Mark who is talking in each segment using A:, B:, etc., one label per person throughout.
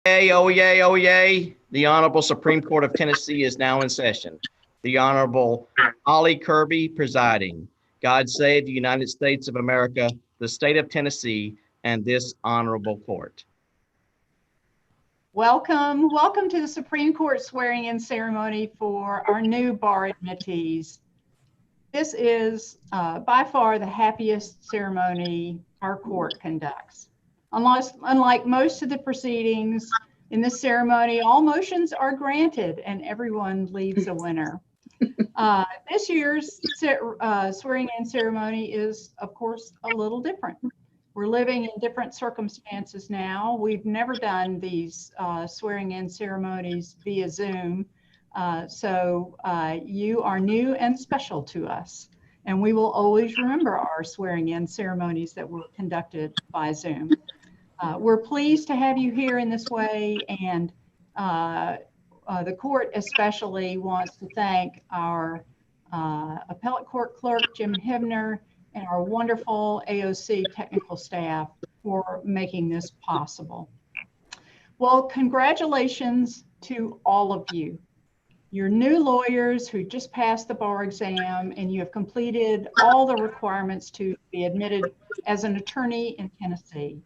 A: Yay, oh yay, oh yay. The Honorable Supreme Court of Tennessee is now in session. The Honorable Ollie Kirby presiding. God save the United States of America, the state of Tennessee, and this honorable court.
B: Welcome to the Supreme Court swearing-in ceremony for our new bar admittees. This is by far the happiest ceremony our court conducts. Unlike most of the proceedings in this ceremony, all motions are granted and everyone leaves a winner. This year's swearing-in ceremony is, of course, a little different. We're living in different circumstances now. We've never done these swearing-in ceremonies via Zoom. So you are new and special to us. And we will always remember our swearing-in ceremonies that were conducted by Zoom. We're pleased to have you here in this way. And the court especially wants to thank our appellate court clerk, Jim Hibner, and our wonderful AOC technical staff for making this possible. Well, congratulations to all of you. You're new lawyers who just passed the bar exam and you have completed all the requirements to be admitted as an attorney in Tennessee.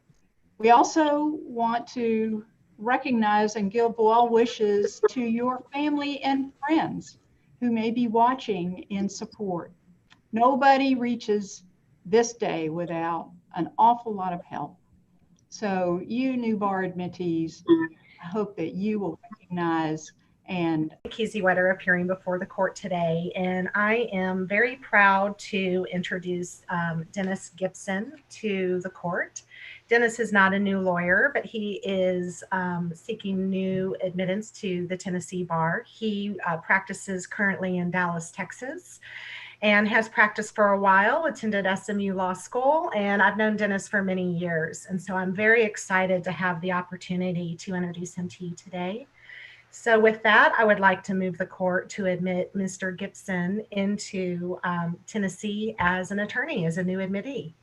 B: We also want to recognize and give well wishes to your family and friends who may be watching in support. Nobody reaches this day without an awful lot of help. So you new bar admittees, I hope that you will recognize and
C: Kizzy Wetter appearing before the court today, and I am very proud to introduce Dennis Gibson to the court. Dennis is not a new lawyer, but he is seeking new admittance to the Tennessee bar. He practices currently in Dallas, Texas, and has practiced for a while, attended SMU Law School, and I've known Dennis for many years. And so I'm very excited to have the opportunity to introduce him to you today. So with that, I would like to move the court to admit Mr. Gibson into Tennessee as an attorney, as a new admittee.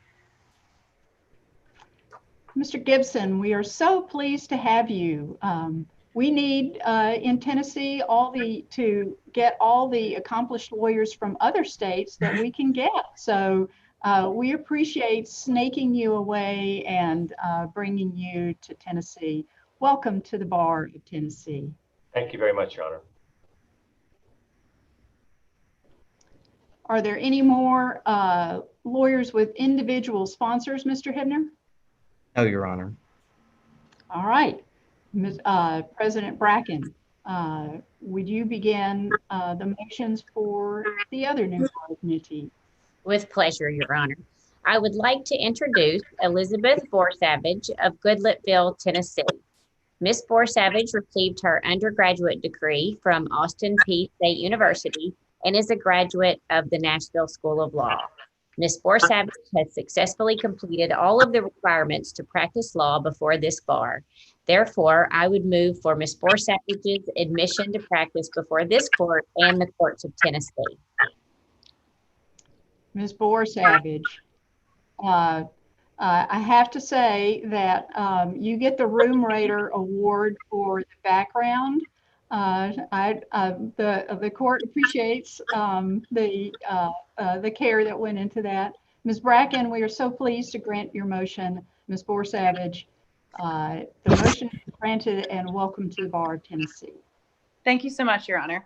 B: Mr. Gibson, we are so pleased to have you. We need in Tennessee to get all the accomplished lawyers from other states that we can get. So we appreciate snaking you away and bringing you to Tennessee. Welcome to the bar of Tennessee.
D: Thank you very much, Your Honor.
B: Are there any more lawyers with individual sponsors, Mr. Hibner?
A: No, Your Honor.
B: All right. President Bracken, would you begin the motions for the other new admittee?
E: With pleasure, Your Honor. I would like to introduce Elizabeth Borsavage of Goodlettville, Tennessee. Ms. Borsavage received her undergraduate degree from Austin Peay State University and is a graduate of the Nashville School of Law. Ms. Borsavage has successfully completed all of the requirements to practice law before this bar. Therefore, I would move for Ms. Borsavage's admission to practice before this court and the courts of Tennessee.
B: Ms. Borsavage, I have to say that you get the Room Rater Award for the background. The court appreciates the care that went into that. Ms. Bracken, we are so pleased to grant your motion. Ms. Borsavage, the motion is granted and welcome to the bar of Tennessee.
F: Thank you so much, Your Honor.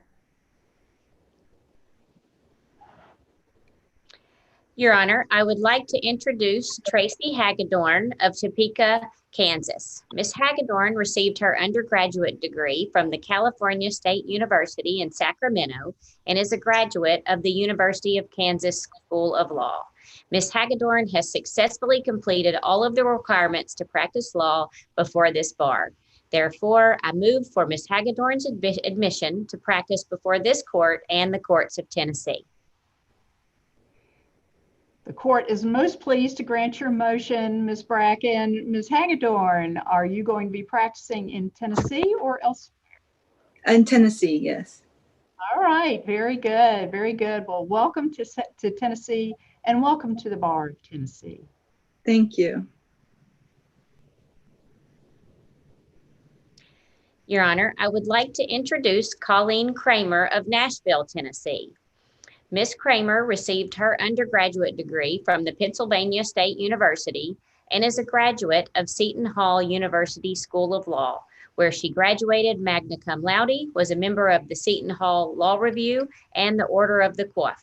E: Your Honor, I would like to introduce Tracy Hagedorn of Topeka, Kansas. Ms. Hagedorn received her undergraduate degree from the California State University in Sacramento and is a graduate of the University of Kansas School of Law. Ms. Hagedorn has successfully completed all of the requirements to practice law before this bar. Therefore, I move for Ms. Hagedorn's admission to practice before this court and the courts of Tennessee.
B: The court is most pleased to grant your motion, Ms. Bracken. Ms. Hagedorn, are you going to be practicing in Tennessee or elsewhere?
G: In Tennessee, yes.
B: All right, very good, very good. Well, welcome to Tennessee and welcome to the bar of Tennessee.
G: Thank you.
E: Your Honor, I would like to introduce Colleen Kramer of Nashville, Tennessee. Ms. Kramer received her undergraduate degree from the Pennsylvania State University and is a graduate of Seton Hall University School of Law, where she graduated magna cum laude, was a member of the Seton Hall Law Review and the Order of the Coif.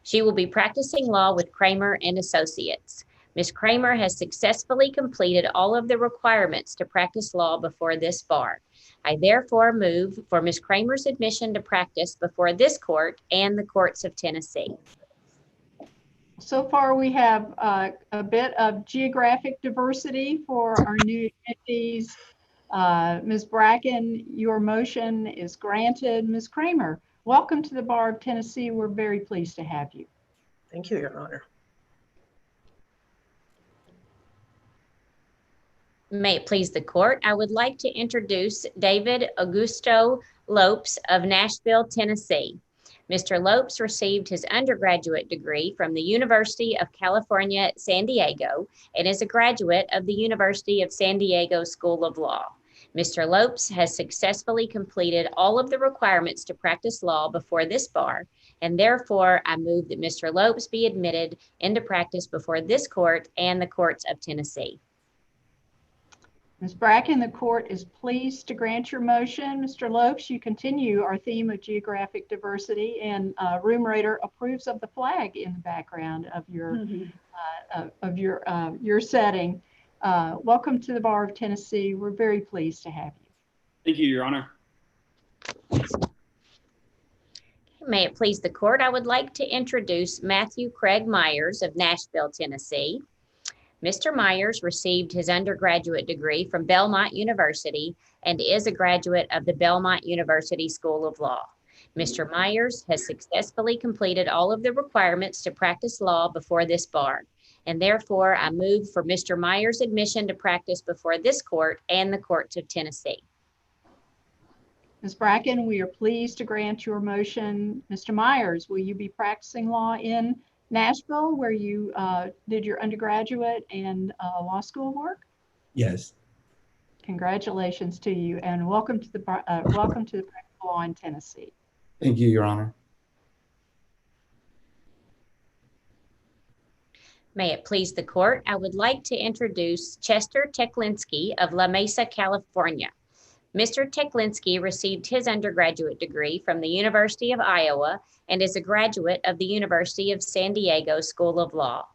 E: She will be practicing law with Kramer and Associates. Ms. Kramer has successfully completed all of the requirements to practice law before this bar. I therefore move for Ms. Kramer's admission to practice before this court and the courts of Tennessee.
B: So far, we have a bit of geographic diversity for our new attendees. Ms. Bracken, your motion is granted. Ms. Kramer, welcome to the Bar of Tennessee. We're very pleased to have you.
D: Thank you, Your Honor.
E: May it please the court, I would like to introduce David Augusto Lopes of Nashville, Tennessee. Mr. Lopes received his undergraduate degree from the University of California at San Diego and is a graduate of the University of San Diego School of Law. Mr. Lopes has successfully completed all of the requirements to practice law before this bar, and therefore I move that Mr. Lopes be admitted into practice before this court and the courts of Tennessee.
B: Ms. Bracken, the court is pleased to grant your motion. Mr. Lopes, you continue our theme of geographic diversity, and Room Raider approves of the flag in the background of your setting. Welcome to the Bar of Tennessee. We're very pleased to have you.
H: Thank you, Your Honor.
E: May it please the court, I would like to introduce Matthew Craig Myers of Nashville, Tennessee. Mr. Myers received his undergraduate degree from Belmont University and is a graduate of the Belmont University School of Law. Mr. Myers has successfully completed all of the requirements to practice law before this bar, and therefore I move for Mr. Myers' admission to practice before this court and the courts of Tennessee.
B: Ms. Bracken, we are pleased to grant your motion. Mr. Myers, will you be practicing law in Nashville, where you did your undergraduate and law school work?
I: Yes.
B: Congratulations to you, and welcome to the practice of law in Tennessee.
I: Thank you, Your Honor.
E: May it please the court, I would like to introduce Chester Teklinski of La Mesa, California. Mr. Teklinski received his undergraduate degree from the University of Iowa and is a graduate of the University of San Diego School of Law.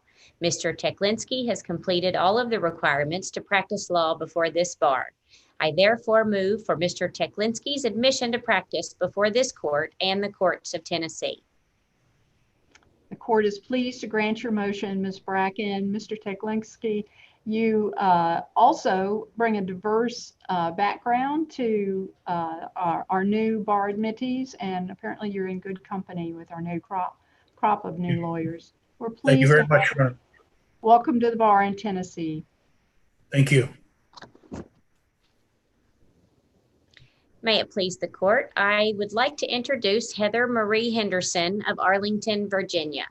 E: Mr. Teklinski has completed all of the requirements to practice law before this bar. I therefore move for Mr. Teklinski's admission to practice before this court and the courts of Tennessee.
B: The court is pleased to grant your motion, Ms. Bracken. Mr. Teklinski, you also bring a diverse background to our new bar admittees, and apparently you're in good company with our new crop of new lawyers. We're pleased.
D: Thank you very much, Ron.
B: Welcome to the bar in Tennessee.
D: Thank you.
E: May it please the court, I would like to introduce Heather Marie Henderson of Arlington, Virginia.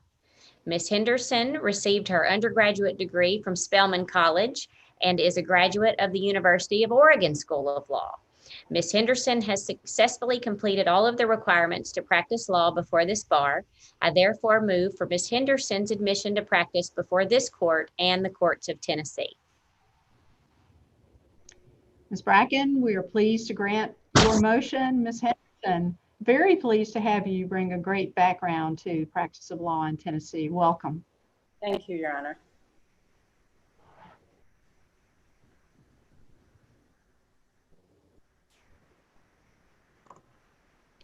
E: Ms. Henderson received her undergraduate degree from Spelman College and is a graduate of the University of Oregon School of Law. Ms. Henderson has successfully completed all of the requirements to practice law before this bar. I therefore move for Ms. Henderson's admission to practice before this court and the courts of Tennessee.
B: Ms. Bracken, we are pleased to grant your motion. Ms. Henderson, very pleased to have you bring a great background to practice of law in Tennessee. Welcome.
F: Thank you, Your Honor.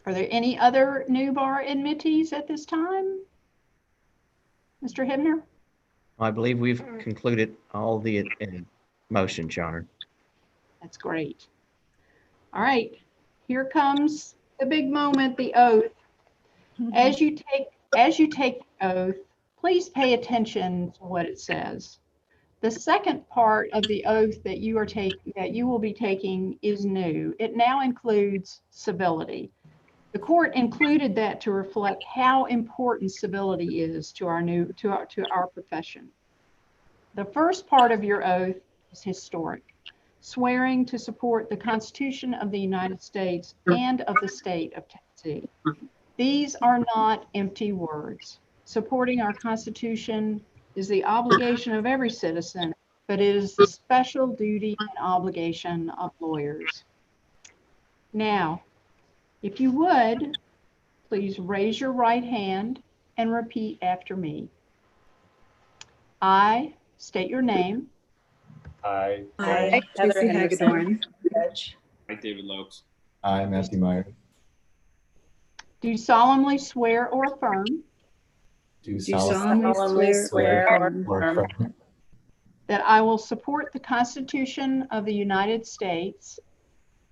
B: Are there any other new bar admittees at this time? Mr. Hibner?
A: I believe we've concluded all the motions, Your Honor.
B: That's great. All right, here comes the big moment, the oath. As you take the oath, please pay attention to what it says. The second part of the oath that you will be taking is new. It now includes civility. The court included that to reflect how important civility is to our profession. The first part of your oath is historic. swearing to support the Constitution of the United States and of the state of Tennessee. These are not empty words. Supporting our Constitution is the obligation of every citizen, but it is the special duty and obligation of lawyers. Now, if you would, please raise your right hand and repeat after me. I state your name.
H: I,
G: I, Tracy Hagedorn,
H: David Lopes,
I: I, Matthew Meyer,
B: Do solemnly swear or affirm
I: do
G: do
I: solemnly
G: solemnly swear or affirm
I: affirm
B: that I will support the Constitution of the United States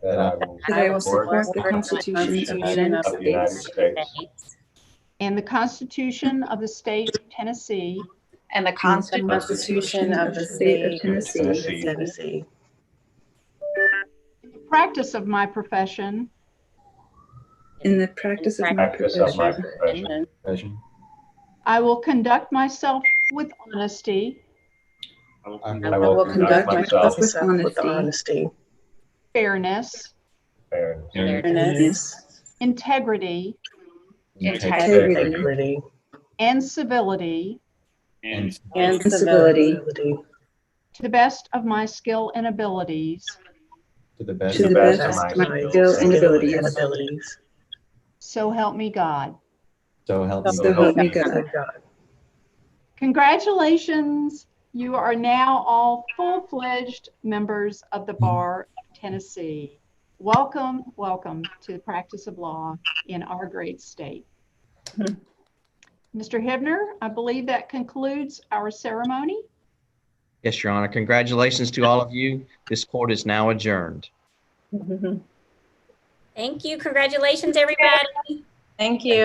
I: that I will
G: that I will support the Constitution of the United
H: of the United
G: States
H: States,
B: and the Constitution of the state of Tennessee,
F: And the
G: and the
F: Constitution
G: of the state of Tennessee,
H: Tennessee,
B: the practice of my profession,
G: in the practice of my
H: practice of my
G: profession.
H: profession.
B: I will conduct myself with honesty,
H: I
G: I will conduct myself with honesty,
B: fairness,
G: fairness,
B: integrity,
G: integrity,
B: and civility
H: and
G: and civility
B: to the best of my skill and abilities.
I: to the best
G: to
I: of
G: the
I: my
G: best of my skill and abilities.
B: So help me God.
I: so help me
G: So
I: God.
G: help me God.
B: Congratulations. You are now all full-fledged members of the Bar of Tennessee. Welcome, welcome to the practice of law in our great state. Mr. Hibner, I believe that concludes our ceremony.
A: Yes, Your Honor. Congratulations to all of you. This court is now adjourned.
E: Thank you. Congratulations, everybody.
F: Thank you.